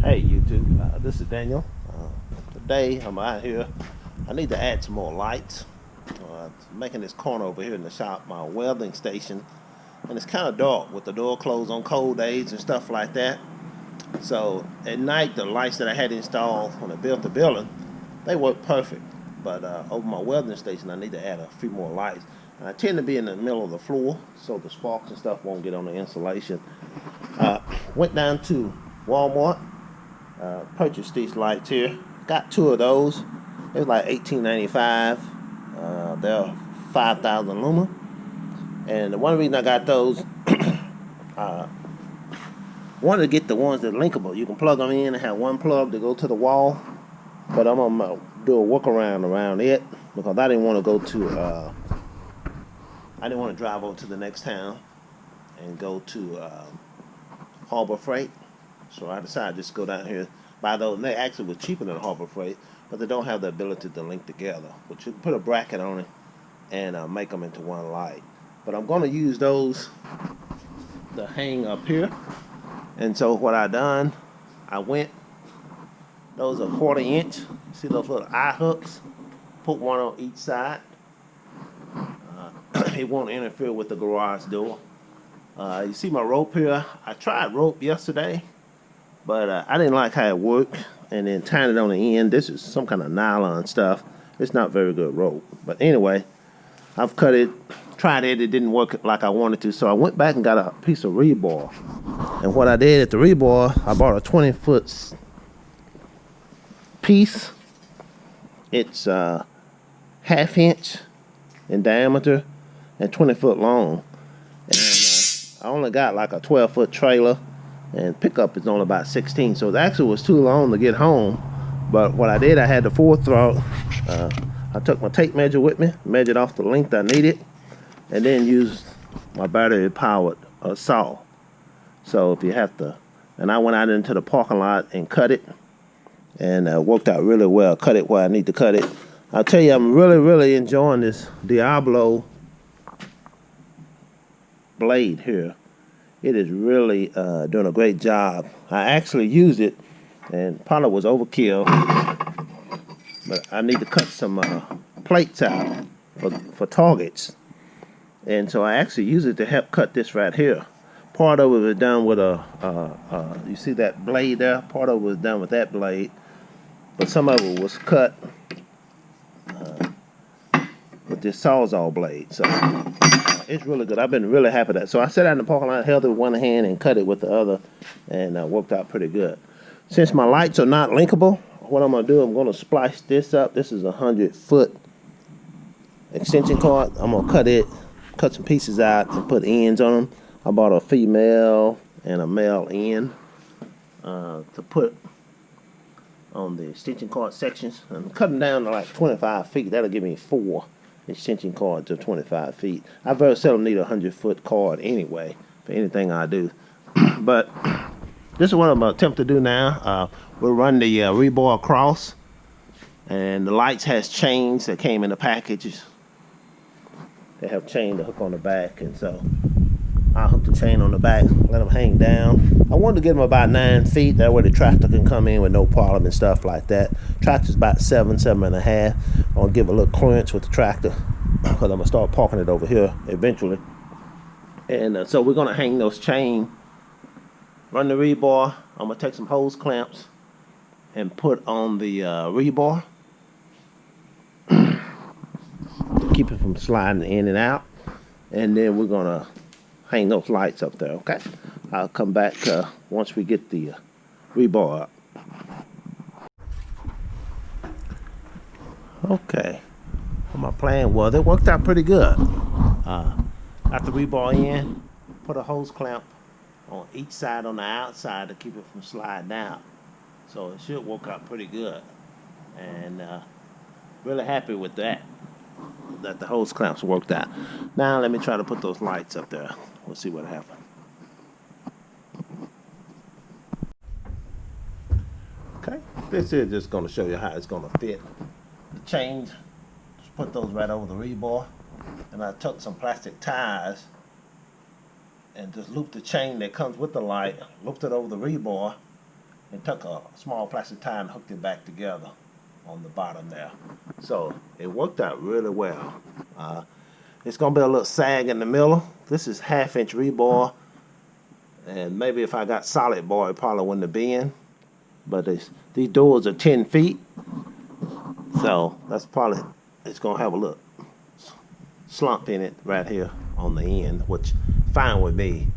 Hey YouTube, this is Daniel. Today I'm out here. I need to add some more lights. Making this corner over here in the shop, my welding station, and it's kind of dark with the door closed on cold days and stuff like that. So at night, the lights that I had installed when I built the building, they work perfect. But over my welding station, I need to add a few more lights. And I tend to be in the middle of the floor, so the sparks and stuff won't get on the insulation. Went down to Walmart. Purchased these lights here. Got two of those. It was like $18.95. They're 5,000 lumen. And the one reason I got those, wanted to get the ones that are linkable. You can plug them in and have one plug to go to the wall. But I'm gonna do a workaround around it because I didn't want to go to. I didn't want to drive over to the next town and go to Harbor Freight. So I decided just to go down here, buy those. And they actually were cheaper than Harbor Freight, but they don't have the ability to link together. But you can put a bracket on it and make them into one light. But I'm going to use those to hang up here. And so what I done, those are 1/4 inch. See those little eye hooks? Put one on each side. It won't interfere with the garage door. You see my rope here? I tried rope yesterday, but I didn't like how it worked, and then tying it on the end. This is some kind of nylon stuff. It's not very good rope. But anyway, I've cut it, tried it. It didn't work like I wanted to, so I went back and got a piece of rebar. And what I did at the rebar, I bought a 20-foot piece. It's 1/2 inch in diameter and 20 foot long. And I only got like a 12-foot trailer, and pickup is only about 16, so it actually was too long to get home. But what I did, I had the 4/3. I took my tape measure with me, measured off the length I needed, and then used my battery powered saw. So if you have to, and I went out into the parking lot and cut it, and worked out really well. Cut it where I need to cut it. I'll tell you, I'm really enjoying this Diablo blade here. It is really doing a great job. I actually used it, and probably was overkill, but I need to cut some plates out for targets, and so I actually use it to help cut this right here. Part of it was done with you see that blade there? Part of it was done with that blade, but some of it was cut with this Sawzall blade. So it's really good. I've been really happy with that. So I sat out in the parking lot, held it with one hand and cut it with the other, and worked out pretty good. Since my lights are not linkable, what I'm going to do, I'm going to splice this up. This is a 100-foot extension cord. I'm going to cut some pieces out and put ends on them. I bought a female and a male end to put on the extension cord sections. I'm cutting down to like 25 feet. That'll give me 4 extension cords of 25 feet. I very seldom need a 100-foot cord anyway for anything I do. But this is what I'm going to attempt to do now. We'll run the rebar across, and the lights has chains that came in the packages. They have chain to hook on the back, and so I'll hook the chain on the back, let them hang down. I wanted to get them about 9 feet. That way the tractor can come in with no problem and stuff like that. Tractor's about 7.5. I'll give a little clearance with the tractor because I'm gonna start parking it over here eventually. And so we're gonna hang those chain, run the rebar. I'm gonna take some hose clamps and put on the rebar to keep it from sliding in and out. And then we're gonna hang those lights up there, okay? I'll come back once we get the rebar up. Okay, well, my plan was, it worked out pretty good. Got the rebar in, put a hose clamp on each side on the outside to keep it from sliding out. So it should work out pretty good. And really happy with that the hose clamps worked out. Now let me try to put those lights up there. We'll see what happens. Okay, this is just going to show you how it's going to fit. The chains, just put those right over the rebar, and I took some plastic ties and just looped the chain that comes with the light, looped it over the rebar, and took a small plastic tie and hooked it back together on the bottom there. So it worked out really well. It's gonna be a little sag in the middle. This is 1/2-inch rebar, and maybe if I got solid bar, it probably wouldn't have been. But these doors are 10 feet, so that's probably, it's gonna have a little slump in it right here on the end, which fine with me.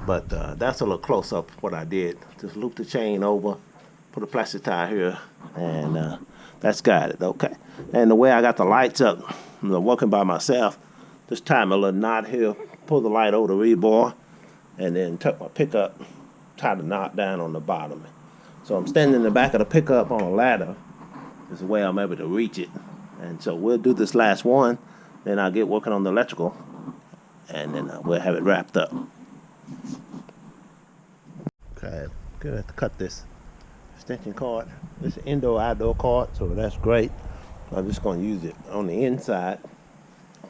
But that's a little close up what I did. Just loop the chain over, put a plastic tie here, and that's got it. Okay. And the way I got the lights up, I'm working by myself. Just tie my little knot here, pull the light over the rebar, and then tuck my pickup, tie the knot down on the bottom. So I'm standing in the back of the pickup on a ladder. This is the way I'm able to reach it. And so we'll do this last one, then I'll get working on the electrical, and then we'll have it wrapped up. Okay, good to cut this extension cord. This is indoor-outdoor cord, so that's great. I'm just going to use it on the inside.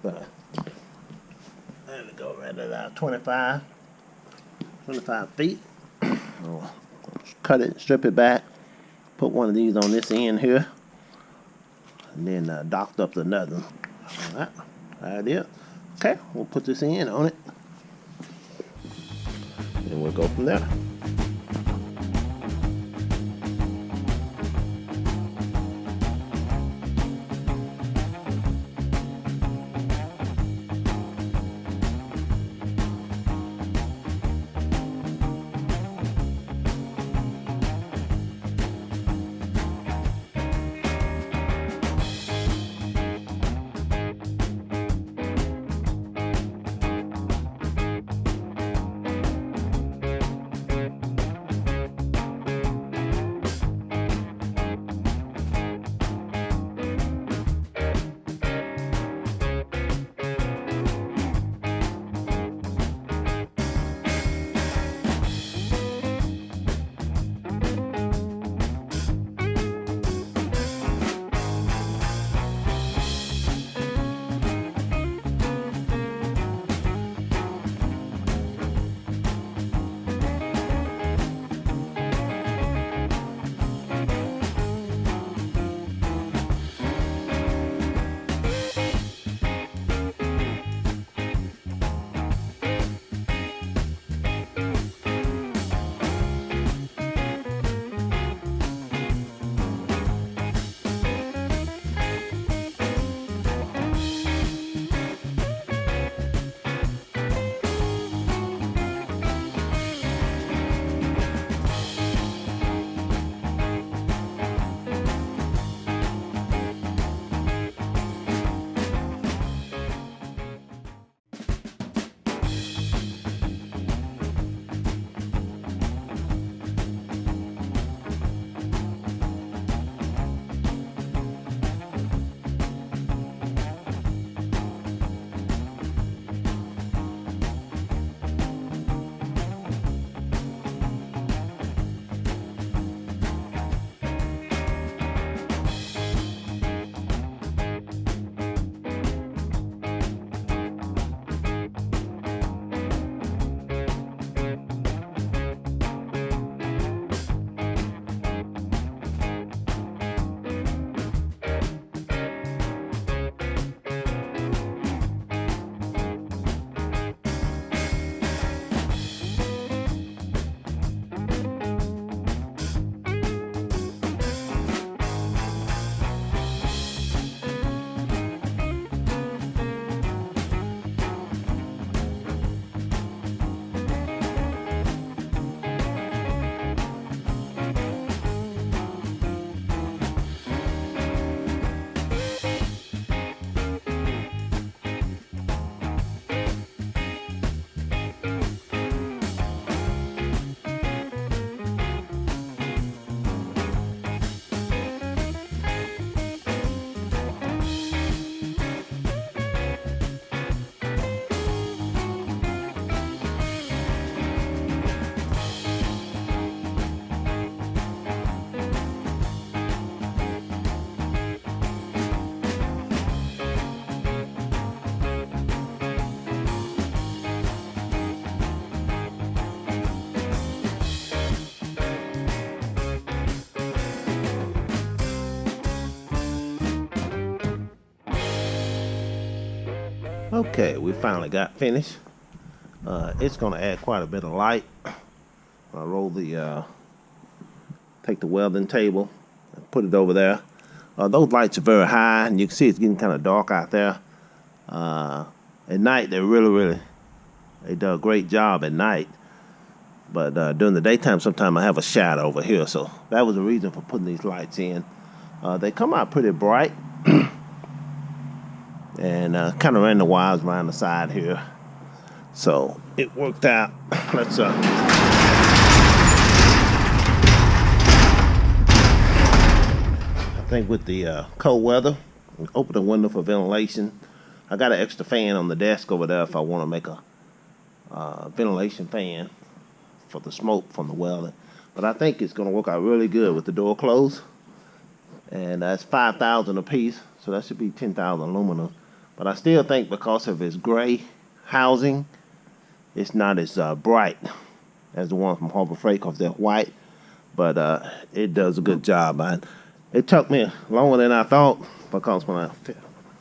But there we go, right at 25 feet. I'll cut it, strip it back, put one of these on this end here, and then docked up another. All right, idea. Okay, we'll put this in on it, and we'll go from there. Okay, we finally got finished. It's gonna add quite a bit of light. I roll the take the welding table and put it over there. Those lights are very high, and you can see it's getting kind of dark out there. At night, they do a great job at night. But during the daytime, sometimes I have a shadow over here, so that was the reason for putting these lights in. They come out pretty bright, and kind of ran the wires around the side here, so it worked out. Let's I think with the cold weather, open the window for ventilation. I got an extra fan on the desk over there if I want to make a ventilation fan for the smoke from the welding. But I think it's going to work out really good with the door closed. And that's 5,000 a piece, so that should be 10,000 aluminum. But I still think because of its gray housing, it's not as bright as the one from Harbor Freight because they're white. But it does a good job. It took me longer than I thought because when I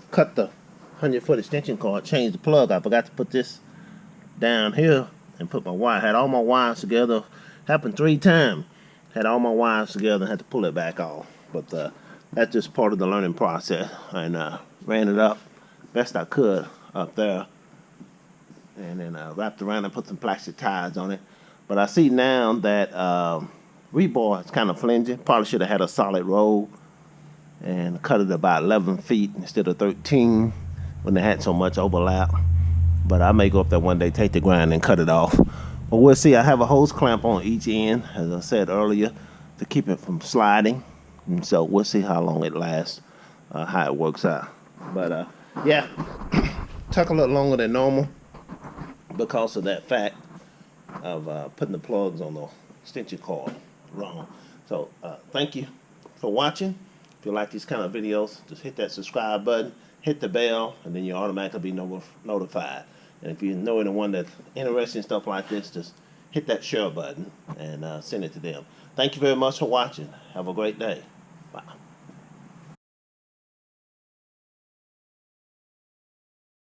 cut the 100-foot extension cord, changed the plug, I forgot to put this down here and put my wire. Had all my wires together. Happened 3 times. Had all my wires together and had to pull it back off. But that's just part of the learning process. And ran it up best I could up there. And then wrapped around and put some plastic ties on it. But I see now that rebar is kind of flimsy. Probably should have had a solid roll and cut it about 11 feet instead of 13 when they had so much overlap. But I may go up there one day, take the grind and cut it off. But we'll see. I have a hose clamp on each end, as I said earlier, to keep it from sliding. And so we'll see how long it lasts, how it works out. But yeah, took a little longer than normal because of that fact of putting the plugs on the extension cord wrong. So thank you for watching. If you like these kind of videos, just hit that subscribe button, hit the bell, and then you'll automatically be notified. And if you know anyone that's interested in stuff like this, just hit that share button and send it to them. Thank you very much for watching. Have a great day. Bye.